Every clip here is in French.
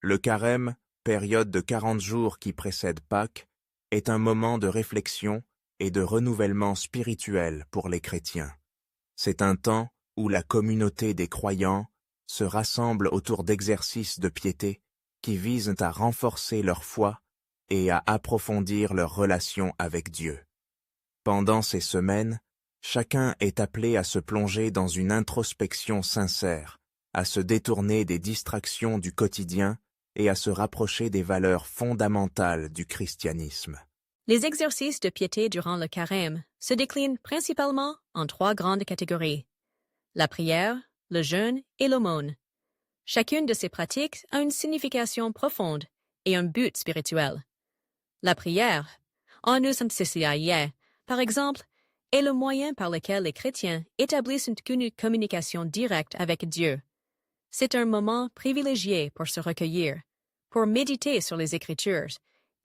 Le carême, période de 40 jours qui précède Pâques, est un moment de réflexion et de renouvellement spirituel pour les chrétiens. C'est un temps où la communauté des croyants se rassemble autour d'exercices de piété qui visent à renforcer leur foi et à approfondir leur relation avec Dieu. Pendant ces semaines, chacun est appelé à se plonger dans une introspection sincère, à se détourner des distractions du quotidien et à se rapprocher des valeurs fondamentales du christianisme. Les exercices de piété durant le carême se déclinent principalement en 3 grandes catégories: la prière, le jeûne et l'aumône. Chacune de ces pratiques a une signification profonde et un but spirituel. La prière, en nous par exemple, est le moyen par lequel les chrétiens établissent une communication directe avec Dieu. C'est un moment privilégié pour se recueillir, pour méditer sur les Écritures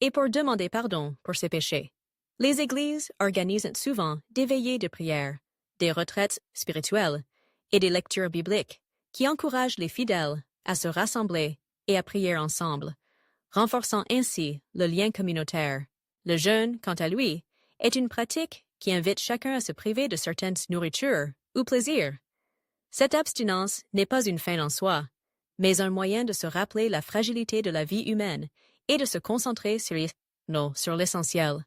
et pour demander pardon pour ses péchés. Les églises organisent souvent des veillées de prière, des retraites spirituelles et des lectures bibliques qui encouragent les fidèles à se rassembler et à prier ensemble, renforçant ainsi le lien communautaire. Le jeûne, quant à lui, est une pratique qui invite chacun à se priver de certaines nourritures ou plaisirs. Cette abstinence n'est pas une fin en soi, mais un moyen de se rappeler la fragilité de la vie humaine et de se concentrer sur l'essentiel.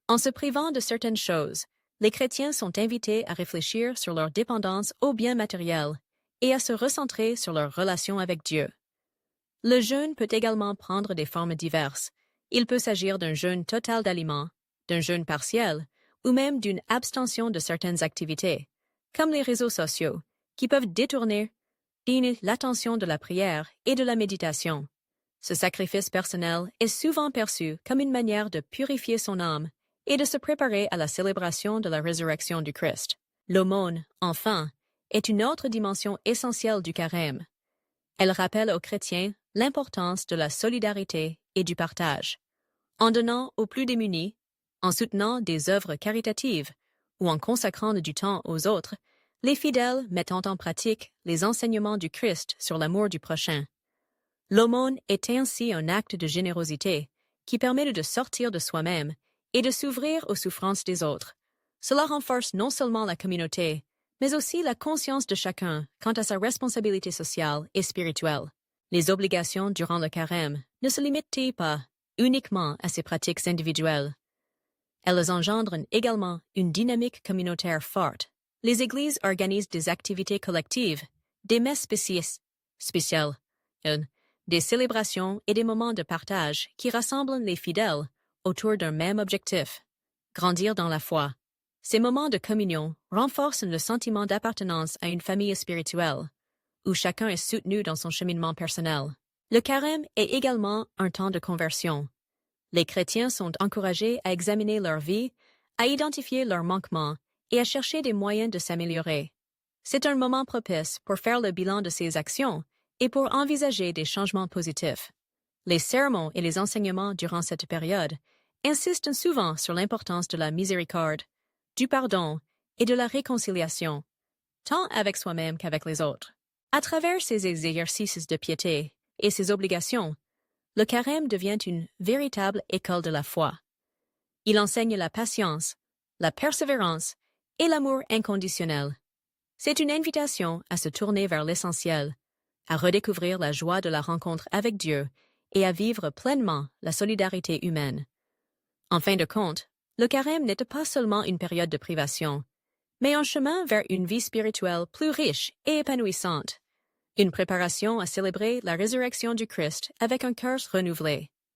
En se privant de certaines choses, les chrétiens sont invités à réfléchir sur leur dépendance aux biens matériels et à se recentrer sur leur relation avec Dieu. Le jeûne peut également prendre des formes diverses. Il peut s'agir d'un jeûne total d'aliments, d'un jeûne partiel, ou même d'une abstention de certaines activités, comme les réseaux sociaux, qui peuvent détourner l'attention de la prière et de la méditation. Ce sacrifice personnel est souvent perçu comme une manière de purifier son âme et de se préparer à la célébration de la résurrection du Christ. L'aumône, enfin, est une autre dimension essentielle du carême. Elle rappelle aux chrétiens l'importance de la solidarité et du partage. En donnant aux plus démunis, en soutenant des œuvres caritatives ou en consacrant du temps aux autres, les fidèles mettent en pratique les enseignements du Christ sur l'amour du prochain. L'aumône est ainsi un acte de générosité qui permet de sortir de soi-même et de s'ouvrir aux souffrances des autres. Cela renforce non seulement la communauté, mais aussi la conscience de chacun quant à sa responsabilité sociale et spirituelle. Les obligations durant le carême ne se limitent pas uniquement à ces pratiques individuelles. Elles engendrent également une dynamique communautaire forte. Les églises organisent des activités collectives, des messes spéciales, des célébrations et des moments de partage qui rassemblent les fidèles autour d'un même objectif: grandir dans la foi. Ces moments de communion renforcent le sentiment d'appartenance à une famille spirituelle, où chacun est soutenu dans son cheminement personnel. Le carême est également un temps de conversion. Les chrétiens sont encouragés à examiner leur vie, à identifier leurs manquements et à chercher des moyens de s'améliorer. C'est un moment propice pour faire le bilan de ses actions et pour envisager des changements positifs. Les sermons et les enseignements durant cette période insistent souvent sur l'importance de la miséricorde, du pardon et de la réconciliation, tant avec soi-même qu'avec les autres. À travers ces exercices de piété et ces obligations, le carême devient une véritable école de la foi. Il enseigne la patience, la persévérance et l'amour inconditionnel. C'est une invitation à se tourner vers l'essentiel, à redécouvrir la joie de la rencontre avec Dieu et à vivre pleinement la solidarité humaine. En fin de compte, le carême n'est pas seulement une période de privation, mais un chemin vers une vie spirituelle plus riche et épanouissante, une préparation à célébrer la résurrection du Christ avec un cœur renouvelé.